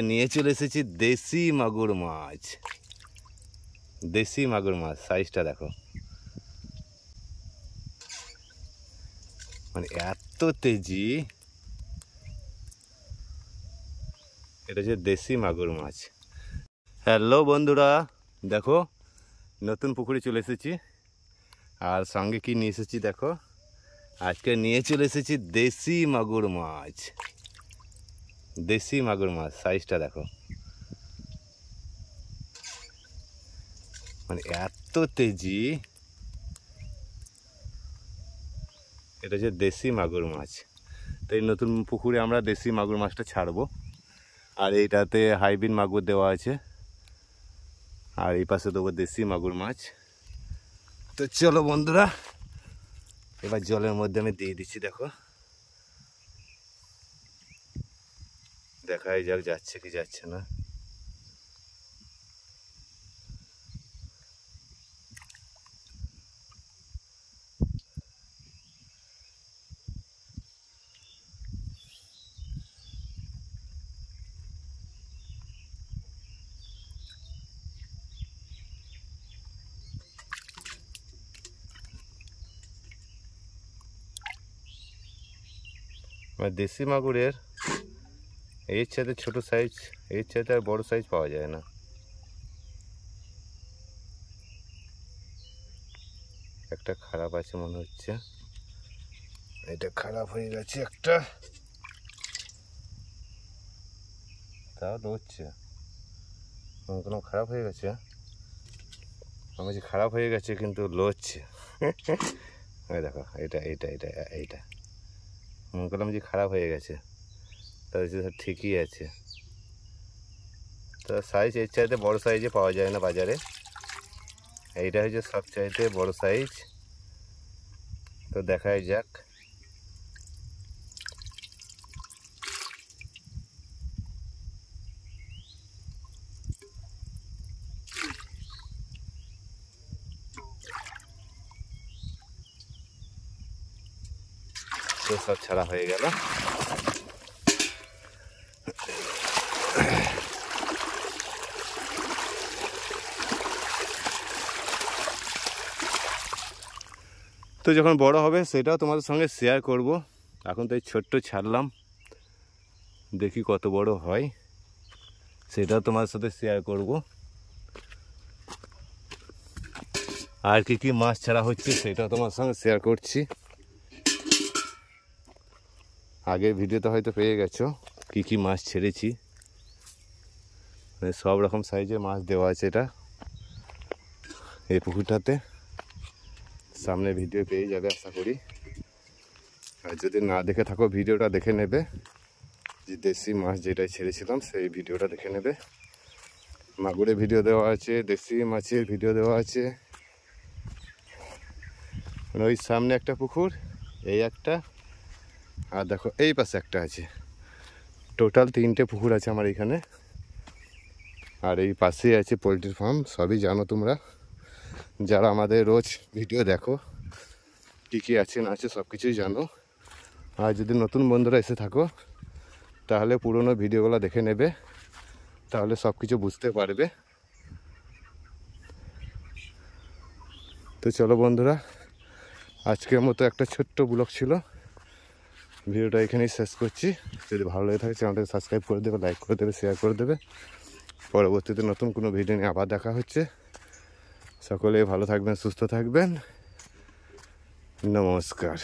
নিয়ে চলে এসেছি দেশি মাগুর মাছ। দেশি মাগুর মাছ সাইজটা দেখো, মানে এত তেজি। এটা হচ্ছে দেশি মাগুর মাছ। হ্যালো বন্ধুরা, দেখো নতুন পুকুরে চলে এসেছি। আর সঙ্গে কি নিয়ে এসেছি দেখো, আজকে নিয়ে চলে এসেছি দেশি মাগুর মাছ। দেশি মাগুর মাছ সাইজটা দেখো, মানে এত তেজি। এটা হচ্ছে দেশি মাগুর মাছ। তো এই নতুন পুকুরে আমরা দেশি মাগুর মাছটা ছাড়বো। আর এইটাতে হাইব্রিড মাগুর দেওয়া আছে, আর এই পাশে দেবো দেশি মাগুর মাছ। তো চলো বন্ধুরা, এবার জলের মধ্যে আমি দিয়ে দিচ্ছি। দেখো, দেখাই যাক যাচ্ছে কি যাচ্ছে না। দেশি মাগুরের এর চাইতে ছোট সাইজ, এর চাইতে আর বড় সাইজ পাওয়া যায় না। একটা খারাপ আছে মনে হচ্ছে, এটা খারাপ হয়ে গেছে একটা, তাও লড়ছে। কোনো খারাপ হয়ে গেছে, আমি যে খারাপ হয়ে গেছে কিন্তু লড়ছে। দেখো এটা এইটা এইটা এইটা মনে করলাম যে খারাপ হয়ে গেছে, তাহলে ঠিকই আছে। তো সাইজ এর চাইতে বড় সাইজে পাওয়া যায় না বাজারে, এইটা হচ্ছে সবচাইতে বড় সাইজ। তো দেখাই যাক। তো সব ছাড়া হয়ে গেল। তো যখন বড় হবে সেটাও তোমাদের সঙ্গে শেয়ার করব। এখন তো এই ছোট্ট ছাড়লাম, দেখি কত বড় হয় সেটাও তোমাদের সাথে শেয়ার করব। আর কি কি মাছ ছাড়া হচ্ছে সেটাও তোমার সঙ্গে শেয়ার করছি। আগের ভিডিওতে হয়তো পেয়ে গেছো কি কি মাছ ছেড়েছি, মানে সব রকম সাইজের মাছ দেওয়া আছে এটা এই পুকুরটাতে। সামনে ভিডিও পেয়ে যাবে আশা করি। আর যদি না দেখে থাকো ভিডিওটা দেখে নেবে, যে দেশি মাছ যেটাই ছেড়েছিলাম সেই ভিডিওটা দেখে নেবে। মাগুরের ভিডিও দেওয়া আছে, দেশি মাছের ভিডিও দেওয়া আছে। মানে ওই সামনে একটা পুকুর, এই একটা, আর দেখো এই পাশে একটা আছে। টোটাল 3টে পুকুর আছে আমার এখানে। আর এই পাশেই আছে পোলট্রির ফার্ম। সবই জানো তোমরা, যারা আমাদের রোজ ভিডিও দেখো, কী কী আছে না আছে সব কিছুই জানো। আর যদি নতুন বন্ধুরা এসে থাকো তাহলে পুরনো ভিডিওগুলো দেখে নেবে, তাহলে সব কিছু বুঝতে পারবে। তো চলো বন্ধুরা, আজকের মতো একটা ছোট্ট ব্লগ ছিল, ভিডিওটা এখানেই শেষ করছি। যদি ভালো লেগে থাকে চ্যানেলটাকে সাবস্ক্রাইব করে দেবে, লাইক করে দেবে, শেয়ার করে দেবে। পরবর্তীতে নতুন কোনো ভিডিও নিয়ে আবার দেখা হচ্ছে। সকলে ভালো থাকবেন, সুস্থ থাকবেন। নমস্কার।